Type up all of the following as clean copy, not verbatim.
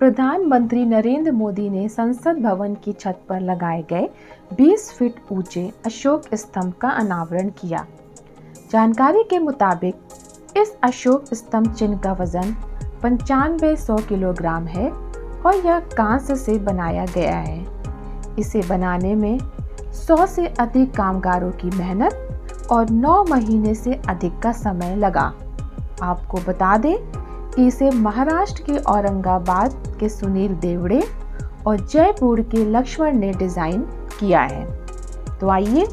प्रधानमंत्री नरेंद्र मोदी ने संसद भवन की छत पर लगाए गए 20 फीट ऊंचे अशोक स्तंभ का अनावरण किया। जानकारी के मुताबिक इस अशोक स्तंभ चिन्ह का वजन 9500 किलोग्राम है और यह कांस्य से बनाया गया है। इसे बनाने में 100 से अधिक कामगारों की मेहनत और 9 महीने से अधिक का समय लगा। आपको बता दें कि इसे महाराष्ट्र के औरंगाबाद के सुनील देवड़े और जयपुर के लक्ष्मण ने डिजाइन किया है। तो आइए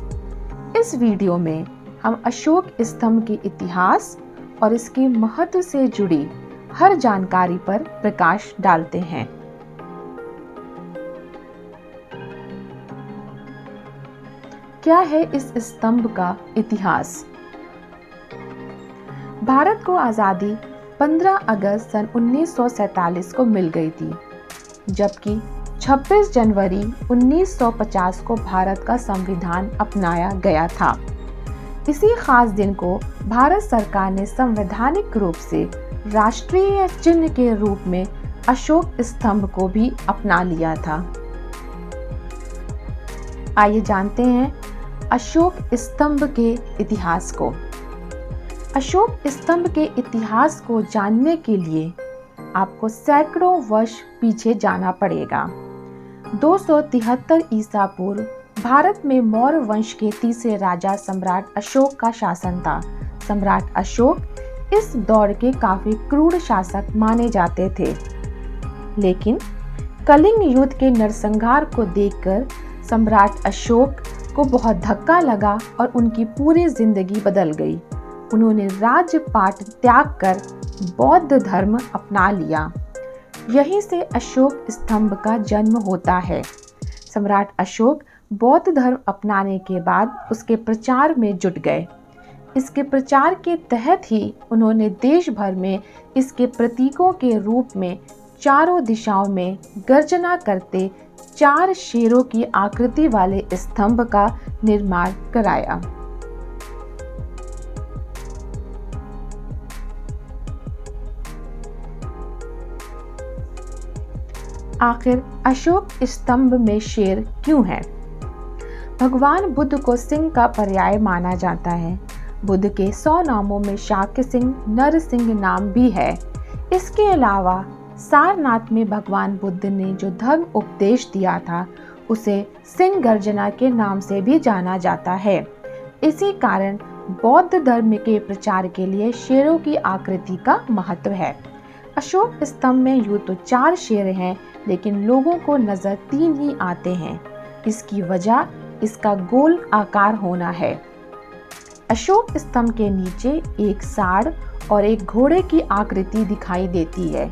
इस वीडियो में हम अशोक स्तंभ के इतिहास और इसके महत्व से जुड़ी हर जानकारी पर प्रकाश डालते हैं। क्या है इस स्तंभ का इतिहास? भारत को आज़ादी 15 अगस्त सन 1947 को मिल गई थी, जबकि 26 जनवरी 1950 को भारत का संविधान अपनाया गया था। इसी खास दिन को भारत सरकार ने संवैधानिक रूप से राष्ट्रीय चिन्ह के रूप में अशोक स्तंभ को भी अपना लिया था। आइए जानते हैं अशोक स्तंभ के इतिहास को। अशोक स्तंभ के इतिहास को जानने के लिए आपको सैकड़ों वर्ष पीछे जाना पड़ेगा। 273 ईसा पूर्व भारत में मौर्य वंश के तीसरे राजा सम्राट अशोक का शासन था। सम्राट अशोक इस दौर के काफी क्रूर शासक माने जाते थे, लेकिन कलिंग युद्ध के नरसंहार को देखकर सम्राट अशोक को बहुत धक्का लगा और उनकी पूरी जिंदगी बदल गई। उन्होंने राजपाट त्याग कर बौद्ध धर्म अपना लिया। यहीं से अशोक स्तंभ का जन्म होता है। सम्राट अशोक बौद्ध धर्म अपनाने के बाद उसके प्रचार में जुट गए। इसके प्रचार के तहत ही उन्होंने देश भर में इसके प्रतीकों के रूप में चारों दिशाओं में गर्जना करते 4 शेरों की आकृति वाले स्तंभ का निर्माण कराया। आखिर अशोक स्तंभ में शेर क्यों है? भगवान बुद्ध को सिंह का पर्याय माना जाता है। बुद्ध के 100 नामों में शाक्य सिंह, नर सिंह नाम भी है। इसके अलावा सारनाथ में भगवान बुद्ध ने जो धर्म उपदेश दिया था उसे सिंह गर्जना के नाम से भी जाना जाता है। इसी कारण बौद्ध धर्म के प्रचार के लिए शेरों की आकृति का महत्व है। अशोक स्तंभ में यूं तो 4 शेर हैं, लेकिन लोगों को नजर 3 ही आते हैं। इसकी वजह इसका गोल आकार होना है। अशोक स्तंभ के नीचे एक साड़ और एक घोड़े की आकृति दिखाई देती है।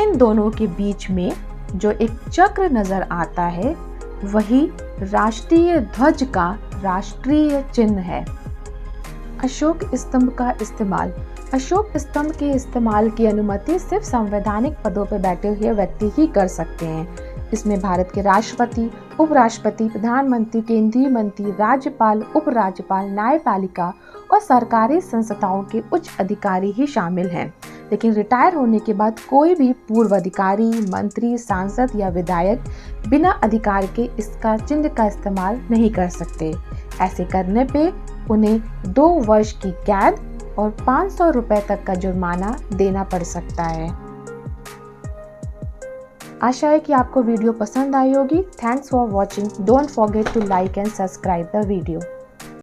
इन दोनों के बीच में जो एक चक्र नजर आता है वही राष्ट्रीय ध्वज का राष्ट्रीय चिन्ह है। अशोक स्तंभ का इस्तेमाल। अशोक स्तंभ के इस्तेमाल की अनुमति सिर्फ संवैधानिक पदों पर बैठे हुए व्यक्ति ही कर सकते हैं। इसमें भारत के राष्ट्रपति, उपराष्ट्रपति, प्रधानमंत्री, केंद्रीय मंत्री, राज्यपाल, उपराज्यपाल, न्यायपालिका और सरकारी संस्थाओं के उच्च अधिकारी ही शामिल हैं। लेकिन रिटायर होने के बाद कोई भी पूर्व अधिकारी, मंत्री, सांसद या विधायक बिना अधिकार के इसका चिन्ह का इस्तेमाल नहीं कर सकते। ऐसे करने पे उन्हें 2 वर्ष की कैद और 500 रुपए तक का जुर्माना देना पड़ सकता है। आशा है कि आपको वीडियो पसंद आई होगी। Thanks for watching. Don't forget to like and subscribe the video.